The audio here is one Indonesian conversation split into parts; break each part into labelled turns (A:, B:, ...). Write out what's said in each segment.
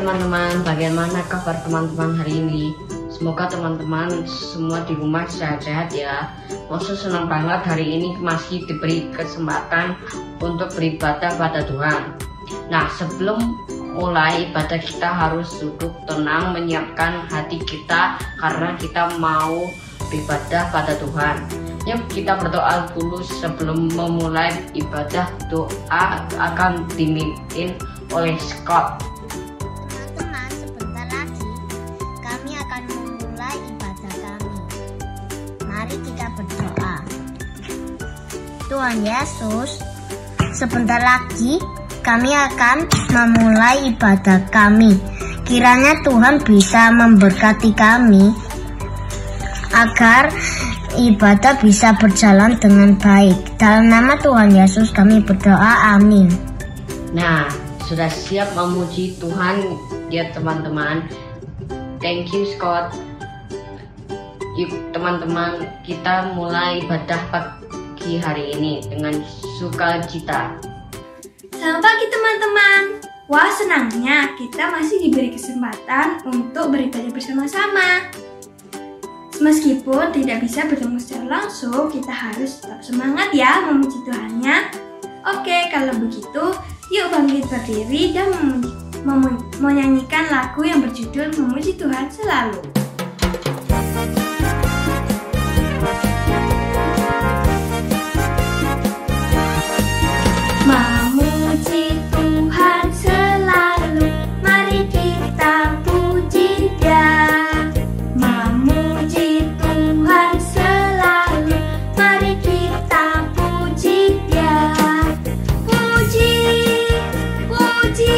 A: teman-teman, bagaimana kabar teman-teman hari ini? Semoga teman-teman semua di rumah sehat-sehat ya. Maksud senang banget hari ini masih diberi kesempatan untuk beribadah pada Tuhan. Nah, sebelum mulai ibadah kita harus duduk tenang, menyiapkan hati kita karena kita mau beribadah pada Tuhan. Yuk kita berdoa dulu sebelum memulai ibadah. Doa akan dipimpin oleh Scott.
B: Teman-teman, sebentar lagi kami akan memulai ibadah kami. Mari kita berdoa. Tuhan Yesus, sebentar lagi kami akan memulai ibadah kami. Kiranya Tuhan bisa memberkati kami agar ibadah bisa berjalan dengan baik. Dalam nama Tuhan Yesus kami berdoa, amin.
A: Nah, sudah siap memuji Tuhan ya teman-teman. Thank you Scott. Yuk teman-teman, kita mulai ibadah pagi hari ini dengan sukacita.
C: Selamat pagi teman-teman. Wah, senangnya kita masih diberi kesempatan untuk beribadah bersama-sama. Meskipun tidak bisa bertemu secara langsung, kita harus tetap semangat ya memuji Tuhannya. Oke, kalau begitu, yuk bangkit berdiri dan menyanyikan lagu yang berjudul Memuji Tuhan Selalu. Memuji Tuhan selalu, mari kita puji Dia. Memuji Tuhan selalu, mari kita puji Dia. Puji, puji,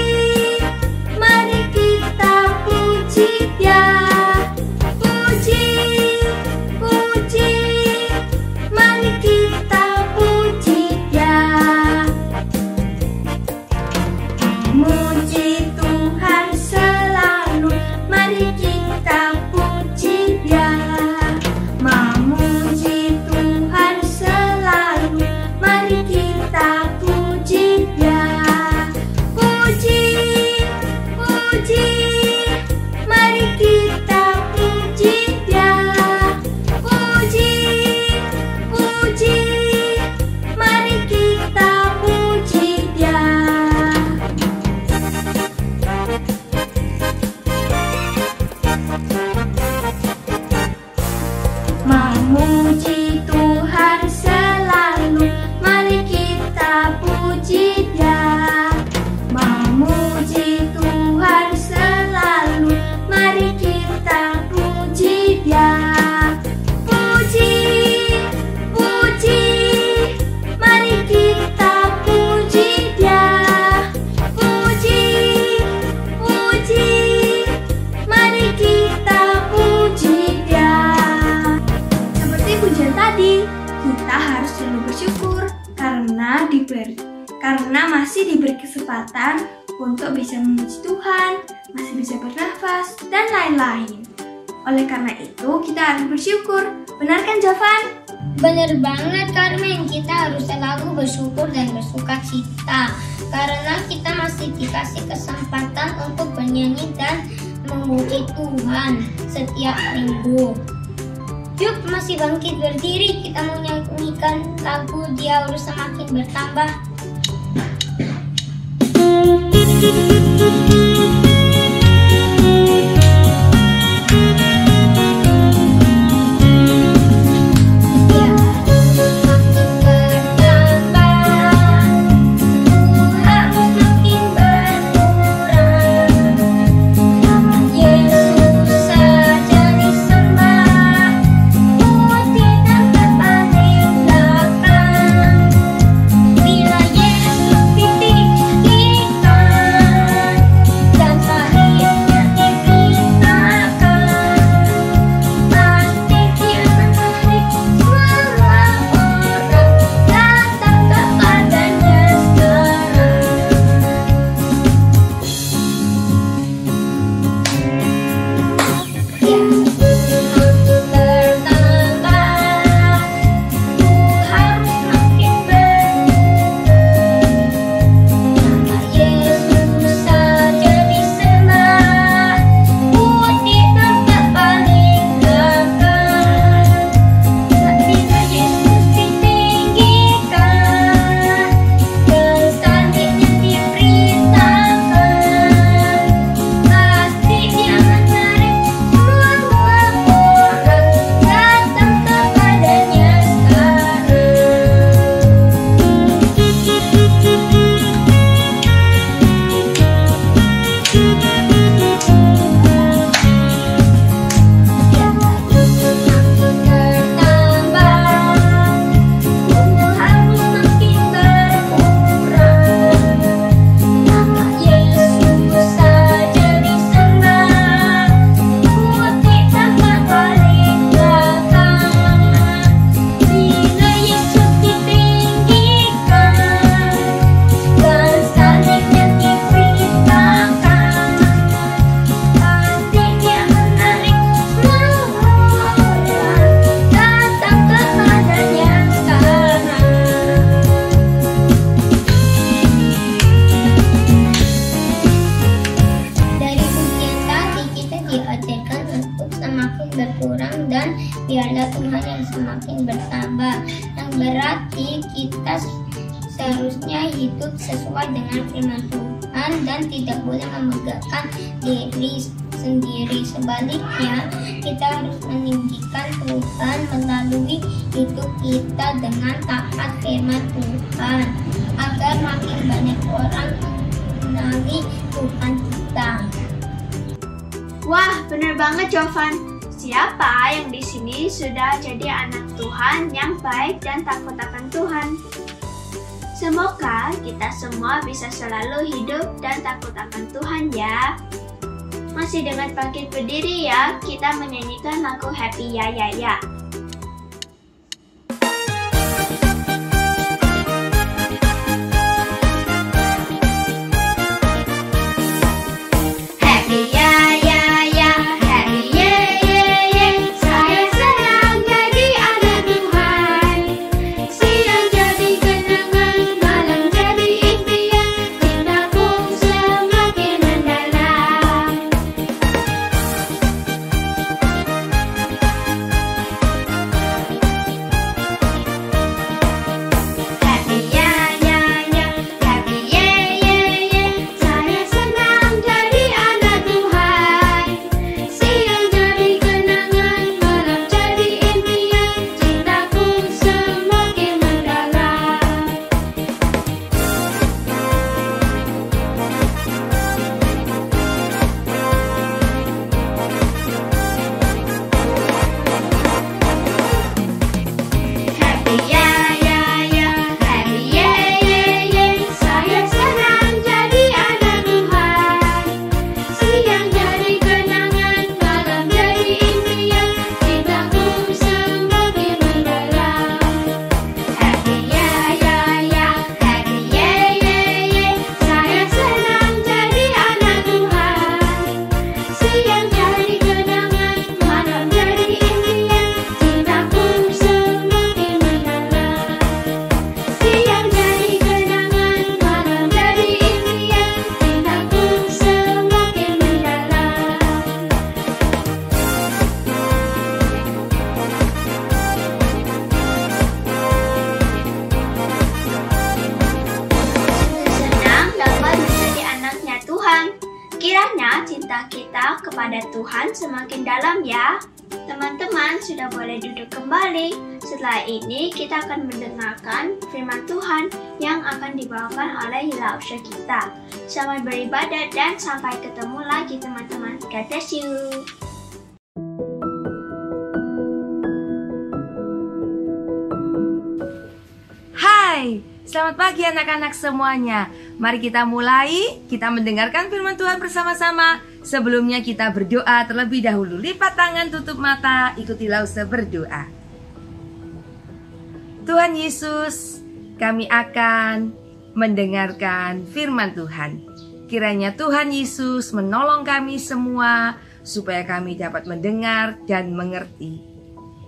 C: mari kita puji Dia. Puji, puji, mari kita puji Dia. Memuji Tuhan selalu, mari kita puji Dia. Memuji Tuhan selalu, mari kita puji Dia. Puji, puji, mari kita puji Dia. Puji, puji, mari kita puji Dia. Memuji Tuhan selalu, mari kita puji Dia. Memuji Tuhan selalu, mari kita puji Dia. Puji, puji, mari kita puji Dia. Puji, puji, mari kita puji Dia. Seperti pujian tadi, kita harus selalu bersyukur karena masih diberi kesempatan untuk bisa memuji Tuhan, masih bisa bernafas, dan lain-lain. Oleh karena itu, kita harus bersyukur. Benar kan, Jovan?
B: Bener banget Carmen, kita harus selalu bersyukur dan bersuka cita karena kita masih dikasih kesempatan untuk bernyanyi dan memuji Tuhan setiap minggu. Yuk masih bangkit berdiri, kita mau nyanyikan lagu Dia Urus Semakin Bertambah.
C: Bila Yesus pimpin kita
B: berkurang dan biarlah Tuhan yang semakin bertambah. Yang berarti kita seharusnya hidup sesuai dengan firman Tuhan dan tidak boleh memegahkan diri sendiri. Sebaliknya, kita harus meninggikan Tuhan melalui hidup kita dengan taat firman Tuhan agar makin banyak orang mengenali Tuhan kita.
C: Wah, benar banget Jovan. Siapa yang di sini sudah jadi anak Tuhan yang baik dan takut akan Tuhan? Semoga kita semua bisa selalu hidup dan takut akan Tuhan ya. Masih dengan bangkit berdiri ya, kita menyanyikan lagu Happy Ya Ya Ya. Kiranya cinta kita kepada Tuhan semakin dalam ya. Teman-teman sudah boleh duduk kembali. Setelah ini kita akan mendengarkan firman Tuhan yang akan dibawakan oleh Hilausha kita. Selamat beribadah dan sampai ketemu lagi teman-teman. God bless you.
D: Hai, selamat pagi anak-anak semuanya. Mari kita mulai, kita mendengarkan firman Tuhan bersama-sama. Sebelumnya kita berdoa terlebih dahulu. Lipat tangan, tutup mata, ikutilah Lausa berdoa. Tuhan Yesus, kami akan mendengarkan firman Tuhan. Kiranya Tuhan Yesus menolong kami semua supaya kami dapat mendengar dan mengerti.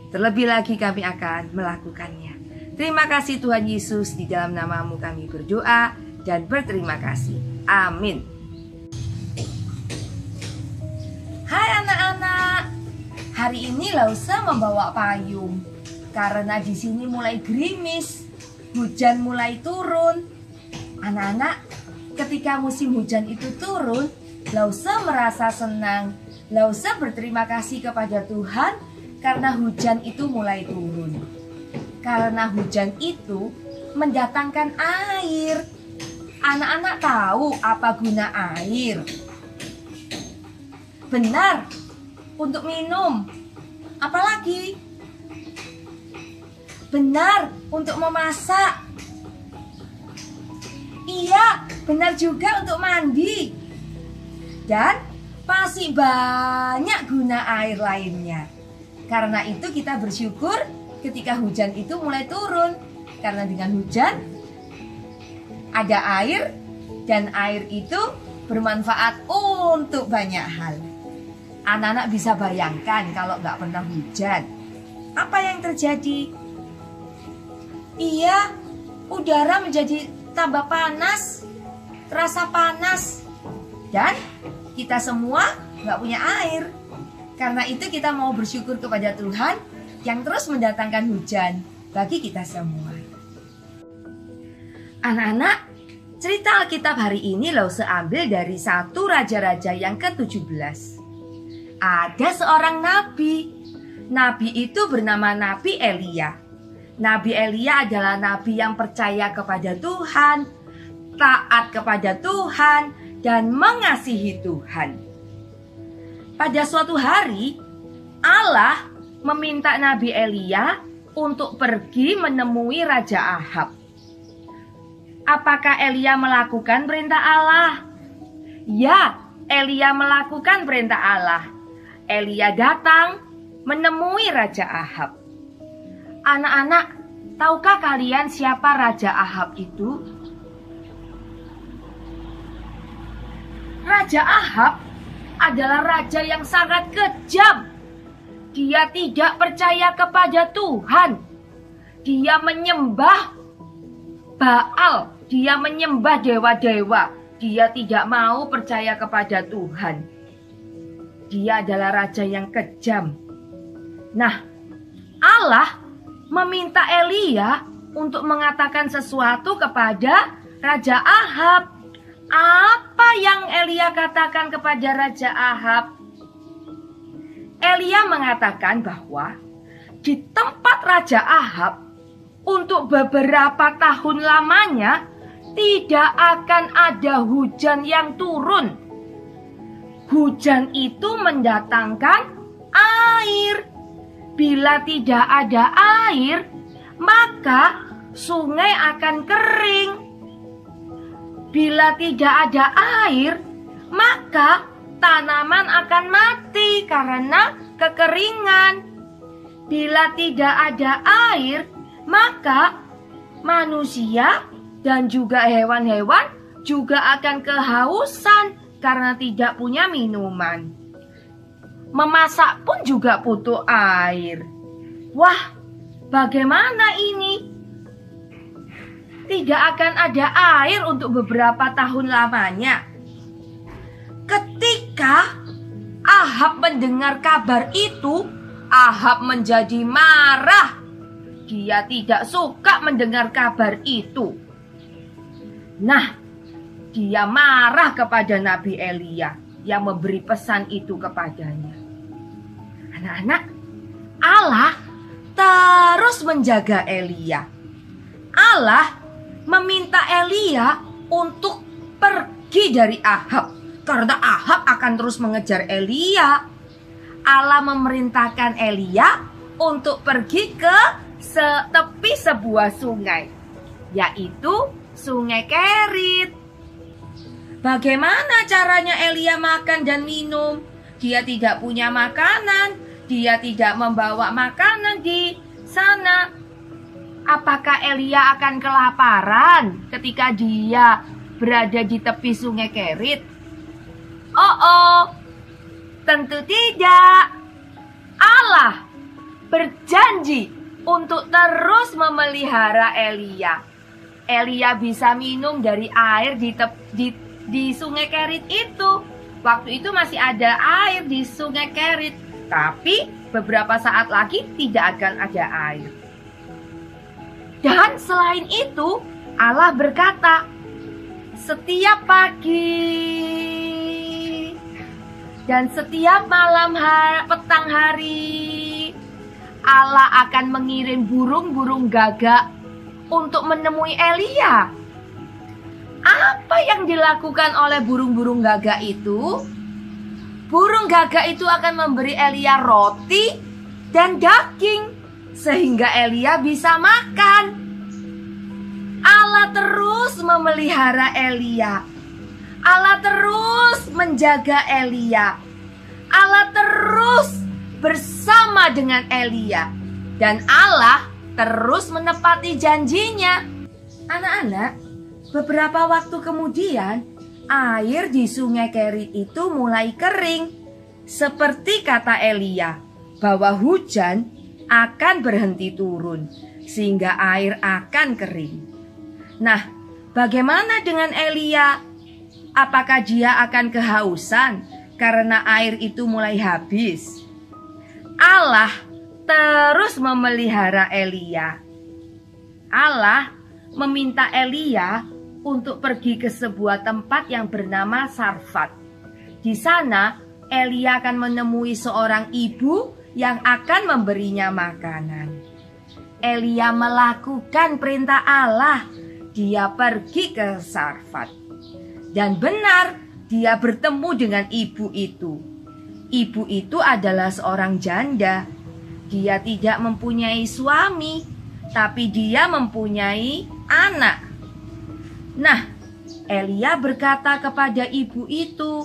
D: Terlebih lagi kami akan melakukannya. Terima kasih Tuhan Yesus, di dalam nama-Mu kami berdoa dan berterima kasih. Amin. Hai anak-anak, hari ini Lausa membawa payung karena di sini mulai gerimis, hujan mulai turun. Anak-anak, ketika musim hujan itu turun, Lausa merasa senang. Lausa berterima kasih kepada Tuhan karena hujan itu mulai turun. Karena hujan itu mendatangkan air. Anak-anak tahu apa guna air? Benar, untuk minum. Apalagi? Benar, untuk memasak. Iya, benar juga untuk mandi. Dan masih banyak guna air lainnya. Karena itu kita bersyukur ketika hujan itu mulai turun. Karena dengan hujan ada air, dan air itu bermanfaat untuk banyak hal. Anak-anak bisa bayangkan kalau nggak pernah hujan, apa yang terjadi? Iya, udara menjadi tambah panas, terasa panas, dan kita semua nggak punya air. Karena itu kita mau bersyukur kepada Tuhan yang terus mendatangkan hujan bagi kita semua. Anak-anak, cerita Alkitab hari ini Lause ambil dari 1 Raja-Raja yang ke-17. Ada seorang nabi. Nabi itu bernama Nabi Elia. Nabi Elia adalah nabi yang percaya kepada Tuhan, taat kepada Tuhan, dan mengasihi Tuhan. Pada suatu hari, Allah meminta Nabi Elia untuk pergi menemui Raja Ahab. Apakah Elia melakukan perintah Allah? Ya, Elia melakukan perintah Allah. Elia datang menemui Raja Ahab. Anak-anak, tahukah kalian siapa Raja Ahab itu? Raja Ahab adalah raja yang sangat kejam. Dia tidak percaya kepada Tuhan. Dia menyembah Baal, dia menyembah dewa-dewa. Dia tidak mau percaya kepada Tuhan. Dia adalah raja yang kejam. Nah, Allah meminta Elia untuk mengatakan sesuatu kepada Raja Ahab. Apa yang Elia katakan kepada Raja Ahab? Elia mengatakan bahwa di tempat Raja Ahab untuk beberapa tahun lamanya tidak akan ada hujan yang turun. Hujan itu mendatangkan air. Bila tidak ada air, maka sungai akan kering. Bila tidak ada air, maka tanaman akan mati karena kekeringan. Bila tidak ada air, maka manusia dan juga hewan-hewan juga akan kehausan karena tidak punya minuman. Memasak pun juga butuh air. Wah, bagaimana ini? Tidak akan ada air untuk beberapa tahun lamanya. Ketika Ahab mendengar kabar itu, Ahab menjadi marah. Dia tidak suka mendengar kabar itu. Nah, dia marah kepada Nabi Elia yang memberi pesan itu kepadanya. Anak-anak, Allah terus menjaga Elia. Allah meminta Elia untuk pergi dari Ahab karena Ahab akan terus mengejar Elia. Allah memerintahkan Elia untuk pergi ke tepi sebuah sungai, yaitu Sungai Kerit. Bagaimana caranya Elia makan dan minum? Dia tidak punya makanan, dia tidak membawa makanan di sana. Apakah Elia akan kelaparan ketika dia berada di tepi Sungai Kerit? Oh, tentu tidak. Allah berjanji untuk terus memelihara Elia. Elia bisa minum dari air di Sungai Kerit itu. Waktu itu masih ada air di Sungai Kerit, tapi beberapa saat lagi tidak akan ada air. Dan selain itu, Allah berkata, setiap pagi dan setiap malam petang hari, Allah akan mengirim burung-burung gagak untuk menemui Elia. Apa yang dilakukan oleh burung-burung gagak itu? Burung gagak itu akan memberi Elia roti dan daging sehingga Elia bisa makan. Allah terus memelihara Elia. Allah terus menjaga Elia. Allah terus bersama dengan Elia. Dan Allah terus menepati janjinya. Anak-anak, beberapa waktu kemudian air di Sungai Kerit itu mulai kering. Seperti kata Elia, bahwa hujan akan berhenti turun sehingga air akan kering. Nah, bagaimana dengan Elia? Apakah dia akan kehausan karena air itu mulai habis? Allah terus memelihara Elia. Allah meminta Elia untuk pergi ke sebuah tempat yang bernama Sarfat. Di sana Elia akan menemui seorang ibu yang akan memberinya makanan. Elia melakukan perintah Allah. Dia pergi ke Sarfat. Dan benar, dia bertemu dengan ibu itu. Ibu itu adalah seorang janda. Dia tidak mempunyai suami, tapi dia mempunyai anak. Nah, Elia berkata kepada ibu itu,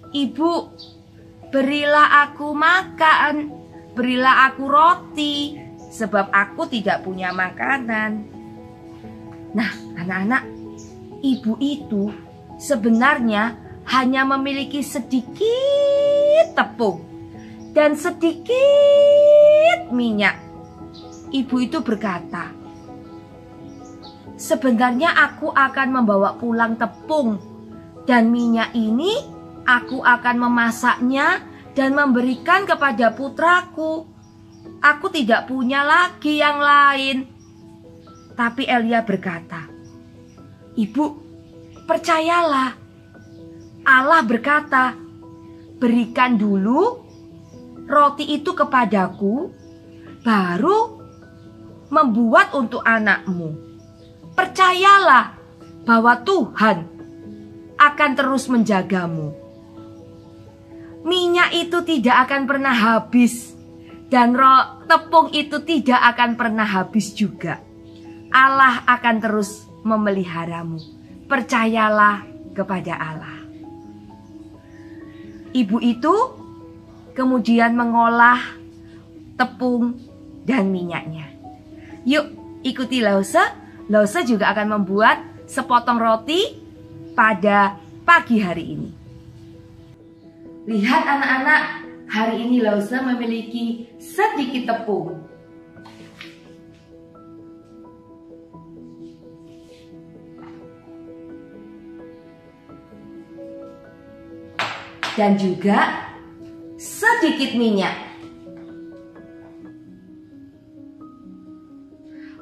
D: "Ibu, berilah aku makan, berilah aku roti, sebab aku tidak punya makanan." Nah, anak-anak, ibu itu sebenarnya hanya memiliki sedikit tepung dan sedikit minyak. Ibu itu berkata, "Sebenarnya aku akan membawa pulang tepung dan minyak ini aku akan memasaknya dan memberikan kepada putraku. Aku tidak punya lagi yang lain." Tapi Elia berkata, "Ibu, percayalah. Allah berkata, berikan dulu roti itu kepadaku, baru membuat untuk anakmu. Percayalah bahwa Tuhan akan terus menjagamu. Minyak itu tidak akan pernah habis, dan tepung itu tidak akan pernah habis juga. Allah akan terus memeliharamu. Percayalah kepada Allah." Ibu itu kemudian mengolah tepung dan minyaknya. Yuk, ikuti Lause. Lause juga akan membuat sepotong roti pada pagi hari ini. Lihat anak-anak, hari ini Lause memiliki sedikit tepung. Dan juga sedikit minyak.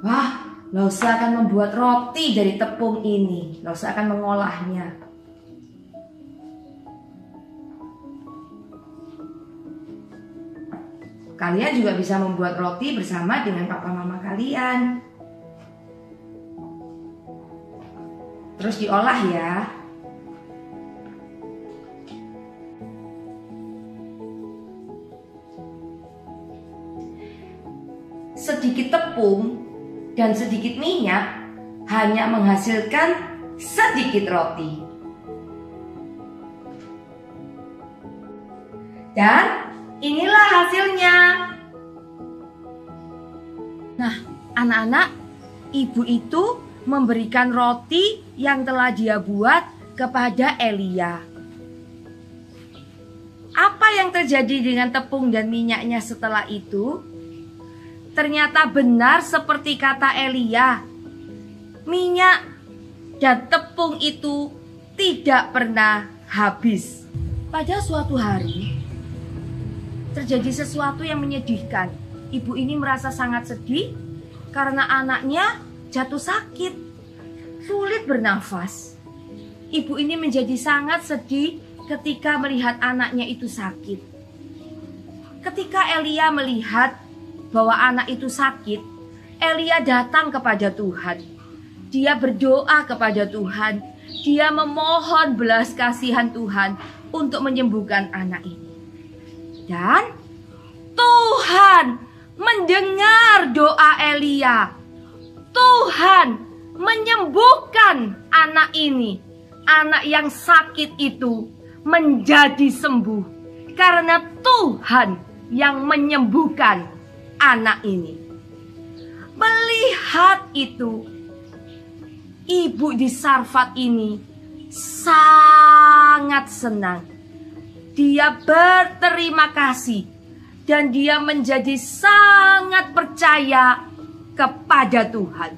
D: Wah, Lause akan membuat roti dari tepung ini. Lause akan mengolahnya. Kalian juga bisa membuat roti bersama dengan papa mama kalian. Terus diolah ya. Sedikit tepung dan sedikit minyak hanya menghasilkan sedikit roti. Dan inilah hasilnya. Nah, anak-anak, ibu itu memberikan roti yang telah dia buat kepada Elia. Apa yang terjadi dengan tepung dan minyaknya setelah itu? Ternyata benar seperti kata Elia. Minyak dan tepung itu tidak pernah habis. Pada suatu hari, terjadi sesuatu yang menyedihkan. Ibu ini merasa sangat sedih karena anaknya jatuh sakit, sulit bernafas. Ibu ini menjadi sangat sedih ketika melihat anaknya itu sakit. Ketika Elia melihat bahwa anak itu sakit, Elia datang kepada Tuhan. Dia berdoa kepada Tuhan. Dia memohon belas kasihan Tuhan untuk menyembuhkan anak ini. Dan Tuhan mendengar doa Elia. Tuhan menyembuhkan anak ini. Anak yang sakit itu menjadi sembuh karena Tuhan yang menyembuhkan anak ini. Melihat itu, ibu di Sarfat ini sangat senang. Dia berterima kasih dan dia menjadi sangat percaya kepada Tuhan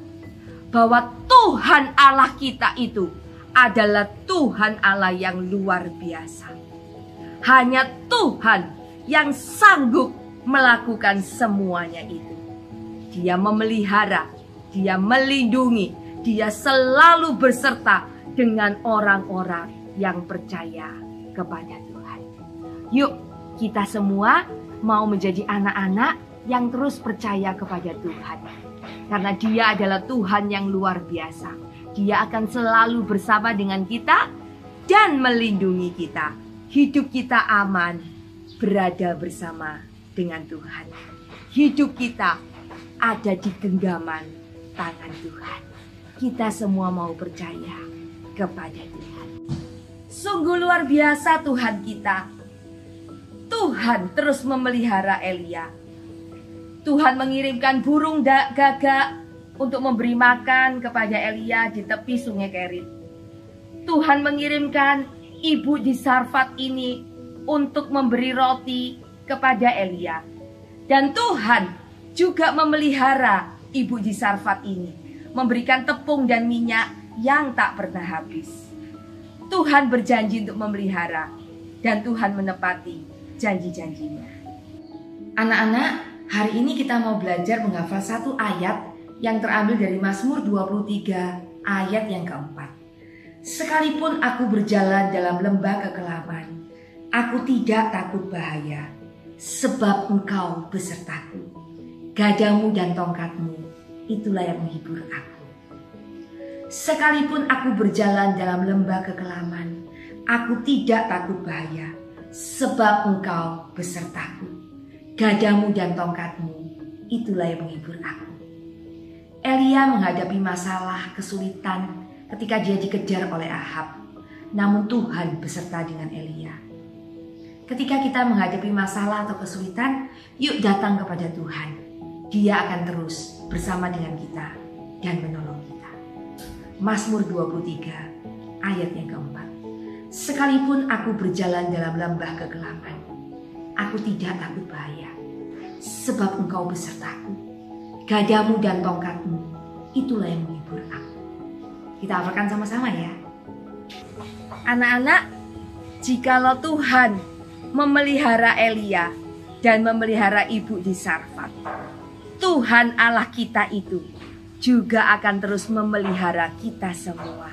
D: bahwa Tuhan Allah kita itu adalah Tuhan Allah yang luar biasa. Hanya Tuhan yang sanggup melakukan semuanya itu. Dia memelihara, dia melindungi, dia selalu berserta dengan orang-orang yang percaya kepada Tuhan. Yuk, kita semua mau menjadi anak-anak yang terus percaya kepada Tuhan. Karena Dia adalah Tuhan yang luar biasa. Dia akan selalu bersama dengan kita dan melindungi kita. Hidup kita aman, berada bersama dengan Tuhan. Hidup kita ada di genggaman tangan Tuhan. Kita semua mau percaya kepada Tuhan. Sungguh luar biasa Tuhan kita. Tuhan terus memelihara Elia. Tuhan mengirimkan burung gagak untuk memberi makan kepada Elia di tepi sungai Kerit. Tuhan mengirimkan ibu di Sarfat ini untuk memberi roti kepada Elia. Dan Tuhan juga memelihara ibu di Sarfat ini, memberikan tepung dan minyak yang tak pernah habis. Tuhan berjanji untuk memelihara, dan Tuhan menepati janji-janjinya. Anak-anak, hari ini kita mau belajar menghafal satu ayat yang terambil dari Mazmur 23 ayat yang keempat. Sekalipun aku berjalan dalam lembah kekelaman, aku tidak takut bahaya, sebab Engkau besertaku. Gadamu dan tongkatmu, itulah yang menghibur aku. Sekalipun aku berjalan dalam lembah kekelaman, aku tidak takut bahaya, sebab Engkau besertaku. Gadamu dan tongkatmu, itulah yang menghibur aku. Elia menghadapi masalah kesulitan ketika dia dikejar oleh Ahab. Namun Tuhan beserta dengan Elia. Ketika kita menghadapi masalah atau kesulitan, yuk datang kepada Tuhan. Dia akan terus bersama dengan kita dan menolong kita. Mazmur 23 ayat yang keempat. Sekalipun aku berjalan dalam lembah kekelaman, aku tidak takut bahaya, sebab Engkau besertaku. Gadamu dan tongkatmu, itulah yang menghibur aku. Kita hafalkan sama-sama ya. Anak-anak, jikalau Tuhan memelihara Elia dan memelihara ibu di Sarfat, Tuhan Allah kita itu juga akan terus memelihara kita semua.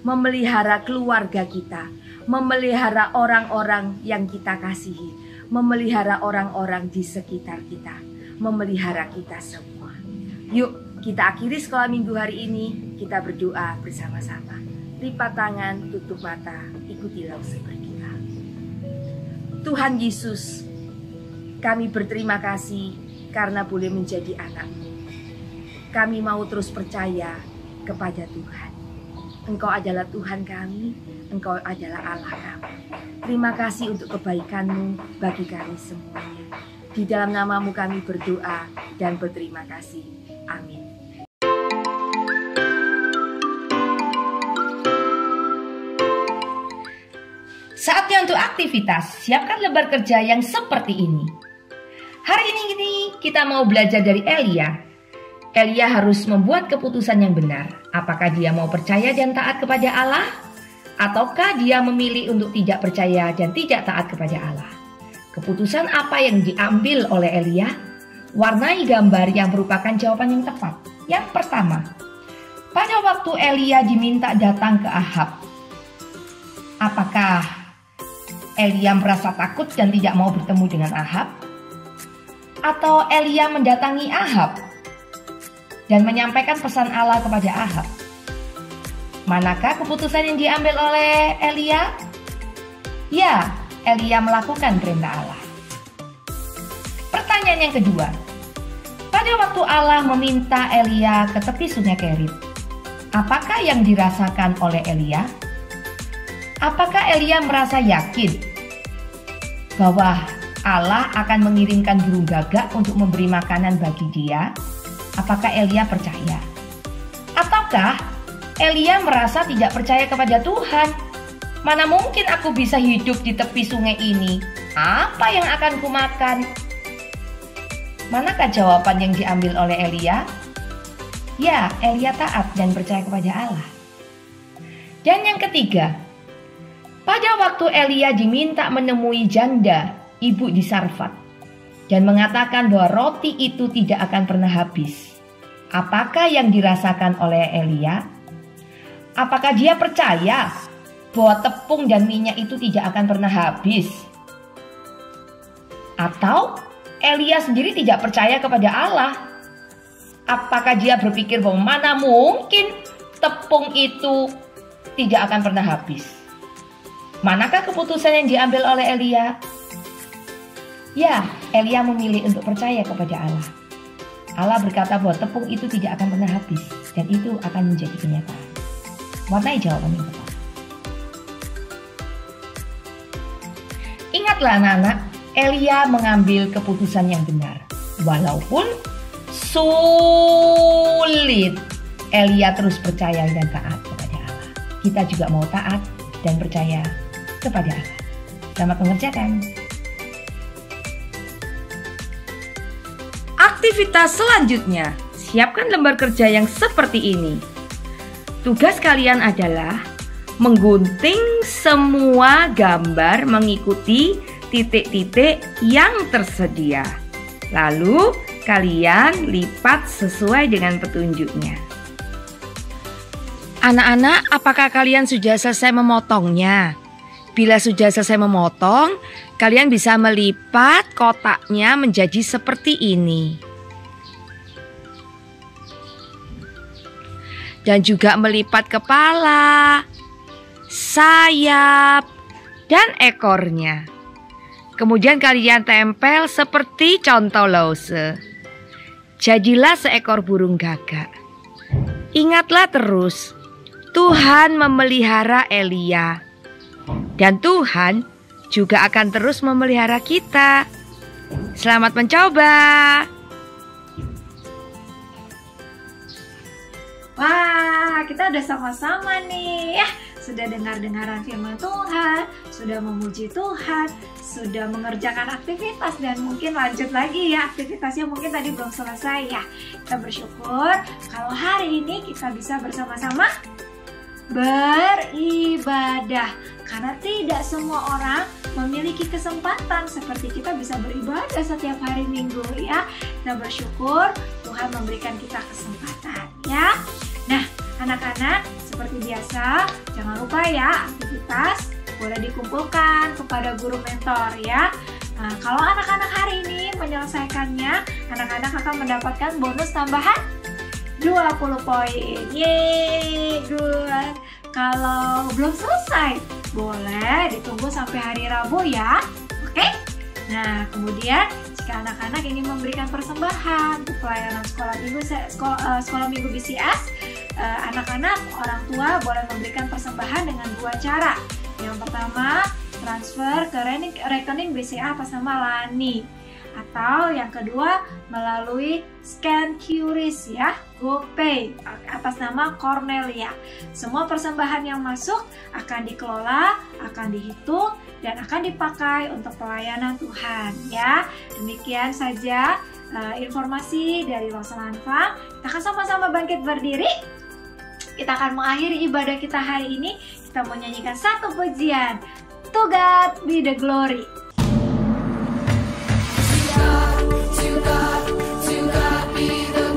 D: Memelihara keluarga kita, memelihara orang-orang yang kita kasihi, memelihara orang-orang di sekitar kita, memelihara kita semua. Yuk kita akhiri sekolah minggu hari ini, kita berdoa bersama-sama. Lipat tangan, tutup mata, ikutilah usaha kita. Tuhan Yesus, kami berterima kasih karena boleh menjadi anak-Mu. Kami mau terus percaya kepada Tuhan. Engkau adalah Tuhan kami, Engkau adalah Allah kami. Terima kasih untuk kebaikan-Mu bagi kami semuanya. Di dalam nama-Mu kami berdoa dan berterima kasih. Amin. Saatnya untuk aktivitas. Siapkan lembar kerja yang seperti ini. Hari ini kita mau belajar dari Elia. Elia harus membuat keputusan yang benar. Apakah dia mau percaya dan taat kepada Allah? Ataukah dia memilih untuk tidak percaya dan tidak taat kepada Allah? Keputusan apa yang diambil oleh Elia? Warnai gambar yang merupakan jawaban yang tepat. Yang pertama, pada waktu Elia diminta datang ke Ahab, apakah Elia merasa takut dan tidak mau bertemu dengan Ahab? Atau Elia mendatangi Ahab dan menyampaikan pesan Allah kepada Ahab? Manakah keputusan yang diambil oleh Elia? Ya, Elia melakukan perintah Allah. Pertanyaan yang kedua, pada waktu Allah meminta Elia ke tepi sungai Kerit, apakah yang dirasakan oleh Elia? Apakah Elia merasa yakin bahwa Allah akan mengirimkan burung gagak untuk memberi makanan bagi dia? Apakah Elia percaya? Ataukah Elia merasa tidak percaya kepada Tuhan? Mana mungkin aku bisa hidup di tepi sungai ini? Apa yang akan kumakan? Manakah jawaban yang diambil oleh Elia? Ya, Elia taat dan percaya kepada Allah. Dan yang ketiga, pada waktu Elia diminta menemui janda ibu di Sarfat, dan mengatakan bahwa roti itu tidak akan pernah habis. Apakah yang dirasakan oleh Elia? Apakah dia percaya bahwa tepung dan minyak itu tidak akan pernah habis? Atau Elia sendiri tidak percaya kepada Allah? Apakah dia berpikir bahwa mana mungkin tepung itu tidak akan pernah habis? Manakah keputusan yang diambil oleh Elia? Ya, Elia memilih untuk percaya kepada Allah. Allah berkata bahwa tepung itu tidak akan pernah habis dan itu akan menjadi kenyataan. Warnai jawaban yang tepat. Ingatlah anak-anak, Elia mengambil keputusan yang benar. Walaupun sulit, Elia terus percaya dan taat kepada Allah. Kita juga mau taat dan percaya kepada Allah. Selamat mengerjakan. Aktivitas selanjutnya, siapkan lembar kerja yang seperti ini. Tugas kalian adalah menggunting semua gambar mengikuti titik-titik yang tersedia. Lalu kalian lipat sesuai dengan petunjuknya. Anak-anak, apakah kalian sudah selesai memotongnya? Bila sudah selesai memotong, kalian bisa melipat kotaknya menjadi seperti ini. Dan juga melipat kepala, sayap, dan ekornya. Kemudian kalian tempel seperti contoh lause. Jadilah seekor burung gagak. Ingatlah terus, Tuhan memelihara Elia. Dan Tuhan juga akan terus memelihara kita. Selamat mencoba.
C: Wah, kita udah sama-sama nih ya. Sudah dengar-dengaran firman Tuhan, sudah memuji Tuhan, sudah mengerjakan aktivitas dan mungkin lanjut lagi ya aktivitasnya mungkin tadi belum selesai ya. Kita bersyukur kalau hari ini kita bisa bersama-sama beribadah. Karena tidak semua orang memiliki kesempatan seperti kita bisa beribadah setiap hari Minggu ya. Kita bersyukur Tuhan memberikan kita kesempatan ya. Nah, anak-anak seperti biasa jangan lupa ya aktivitas boleh dikumpulkan kepada guru mentor ya. Nah, kalau anak-anak hari ini menyelesaikannya, anak-anak akan mendapatkan bonus tambahan 20 poin. Yeay, good. Kalau belum selesai, boleh ditunggu sampai hari Rabu ya. Oke? Nah, kemudian jika anak-anak ingin memberikan persembahan untuk pelayanan sekolah minggu BCS, anak-anak, orang tua boleh memberikan persembahan dengan 2 cara. Yang pertama, transfer ke rekening BCA atas nama Lani. Atau yang kedua melalui scan QRIS ya, GoPay atas nama Cornelia. Semua persembahan yang masuk akan dikelola, akan dihitung dan akan dipakai untuk pelayanan Tuhan ya. Demikian saja informasi dari Rosalan Farm. Kita akan sama-sama bangkit berdiri. Kita akan mengakhiri ibadah kita hari ini. Kita mau nyanyikan satu pujian. To God be the glory.
E: To God be the glory.